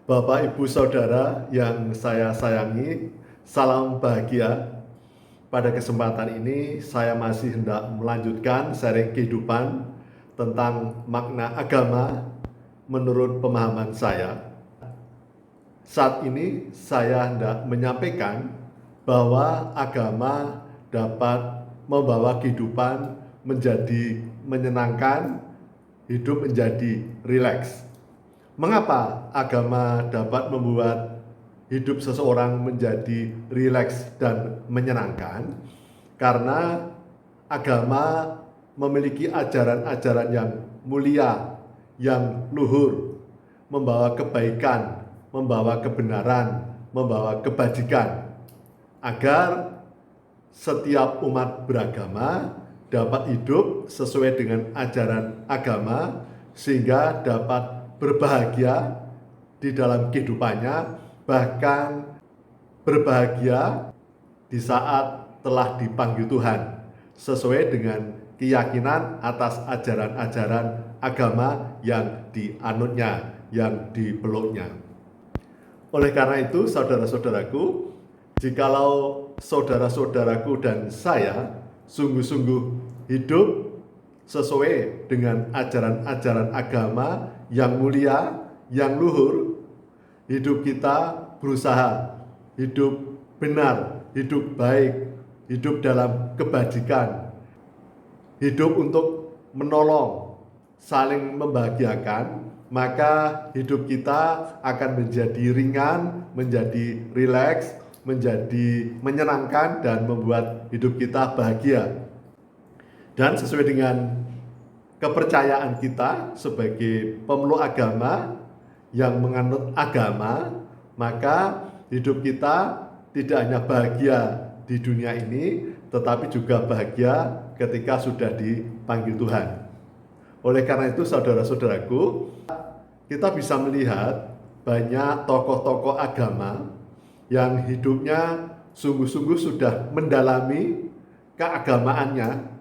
Bapak, Ibu, Saudara yang saya sayangi, salam bahagia. Pada kesempatan ini saya masih hendak melanjutkan sharing kehidupan tentang makna agama menurut pemahaman saya. Saat ini saya hendak menyampaikan bahwa agama dapat membawa kehidupan menjadi menyenangkan, hidup menjadi rileks. Mengapa agama dapat membuat hidup seseorang menjadi rileks dan menyenangkan? Karena agama memiliki ajaran-ajaran yang mulia, yang luhur, membawa kebaikan, membawa kebenaran, membawa kebajikan, agar setiap umat beragama dapat hidup sesuai dengan ajaran agama, sehingga dapat berbahagia di dalam kehidupannya, bahkan berbahagia di saat telah dipanggil Tuhan, sesuai dengan keyakinan atas ajaran-ajaran agama yang dianutnya, yang dipeluknya. Oleh karena itu, saudara-saudaraku, jikalau saudara-saudaraku dan saya sungguh-sungguh hidup sesuai dengan ajaran-ajaran agama yang mulia, yang luhur, hidup kita berusaha hidup benar, hidup baik, hidup dalam kebajikan, hidup untuk menolong, saling membahagiakan, maka hidup kita akan menjadi ringan, menjadi rileks, menjadi menyenangkan, dan membuat hidup kita bahagia. Dan sesuai dengan kepercayaan kita sebagai pemeluk agama yang menganut agama, maka hidup kita tidak hanya bahagia di dunia ini, tetapi juga bahagia ketika sudah dipanggil Tuhan. Oleh karena itu, saudara-saudaraku, kita bisa melihat banyak tokoh-tokoh agama yang hidupnya sungguh-sungguh sudah mendalami keagamaannya,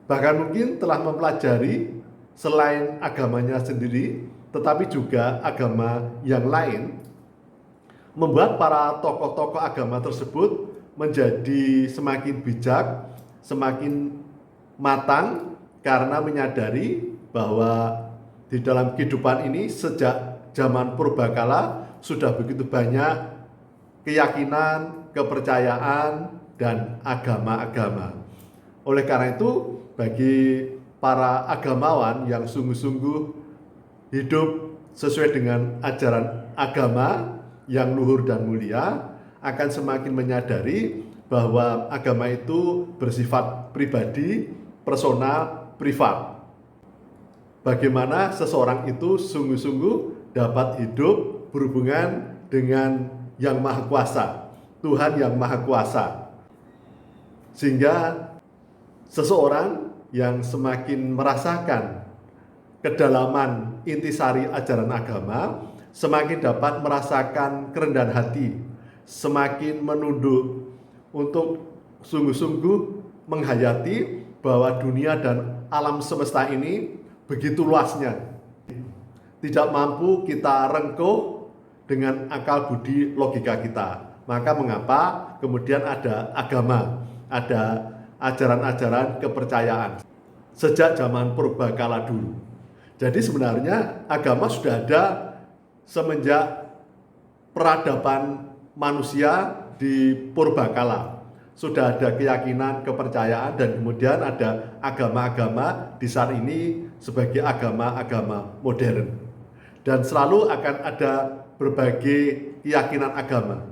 bahkan mungkin telah mempelajari selain agamanya sendiri, tetapi juga agama yang lain, membuat para tokoh-tokoh agama tersebut menjadi semakin bijak, semakin matang, karena menyadari bahwa di dalam kehidupan ini sejak zaman purbakala sudah begitu banyak keyakinan, kepercayaan, dan agama-agama. Oleh karena itu, bagi para agamawan yang sungguh-sungguh hidup sesuai dengan ajaran agama yang luhur dan mulia, akan semakin menyadari bahwa agama itu bersifat pribadi, personal, privat. Bagaimana seseorang itu sungguh-sungguh dapat hidup berhubungan dengan Yang Maha Kuasa, Tuhan yang Maha Kuasa, sehingga seseorang yang semakin merasakan kedalaman intisari ajaran agama, semakin dapat merasakan kerendahan hati, semakin menunduk untuk sungguh-sungguh menghayati bahwa dunia dan alam semesta ini begitu luasnya, tidak mampu kita rengkuh dengan akal budi logika kita. Maka mengapa kemudian ada agama, ada ajaran-ajaran kepercayaan sejak zaman purbakala dulu. Jadi sebenarnya agama sudah ada semenjak peradaban manusia di purbakala. Sudah ada keyakinan, kepercayaan, dan kemudian ada agama-agama di saat ini sebagai agama-agama modern. Dan selalu akan ada berbagai keyakinan agama.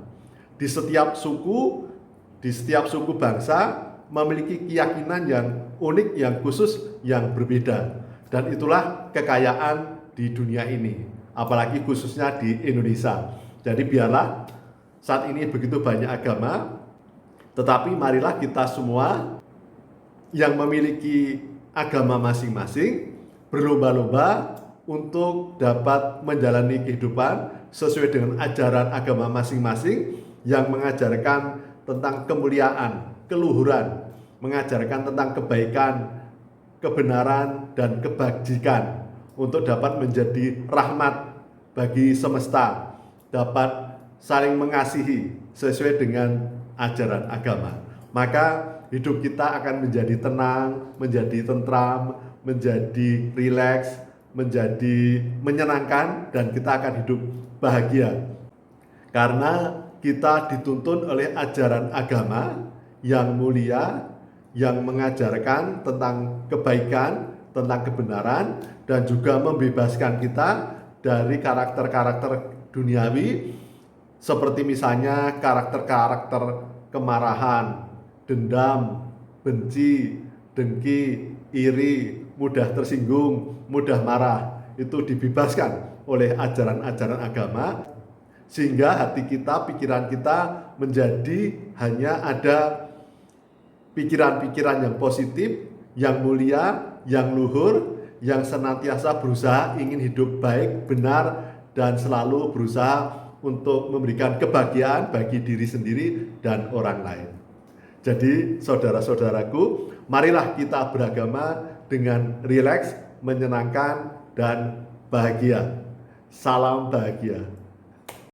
Di setiap suku bangsa memiliki keyakinan yang unik, yang khusus, yang berbeda. Dan itulah kekayaan di dunia ini, apalagi khususnya di Indonesia. Jadi biarlah saat ini begitu banyak agama, tetapi marilah kita semua yang memiliki agama masing-masing berlomba-lomba untuk dapat menjalani kehidupan sesuai dengan ajaran agama masing-masing yang mengajarkan tentang kemuliaan, keluhuran, mengajarkan tentang kebaikan, kebenaran, dan kebajikan untuk dapat menjadi rahmat bagi semesta, dapat saling mengasihi sesuai dengan ajaran agama. Maka hidup kita akan menjadi tenang, menjadi tentram, menjadi rileks, menjadi menyenangkan, dan kita akan hidup bahagia. Karena kita dituntun oleh ajaran agama yang mulia, yang mengajarkan tentang kebaikan, tentang kebenaran, dan juga membebaskan kita dari karakter-karakter duniawi, seperti misalnya karakter-karakter kemarahan, dendam, benci, dengki, iri, mudah tersinggung, mudah marah. Itu dibebaskan oleh ajaran-ajaran agama, sehingga hati kita, pikiran kita menjadi hanya ada pikiran-pikiran yang positif, yang mulia, yang luhur, yang senantiasa berusaha ingin hidup baik, benar, dan selalu berusaha untuk memberikan kebahagiaan bagi diri sendiri dan orang lain. Jadi saudara-saudaraku, marilah kita beragama dengan rileks, menyenangkan, dan bahagia. Salam bahagia.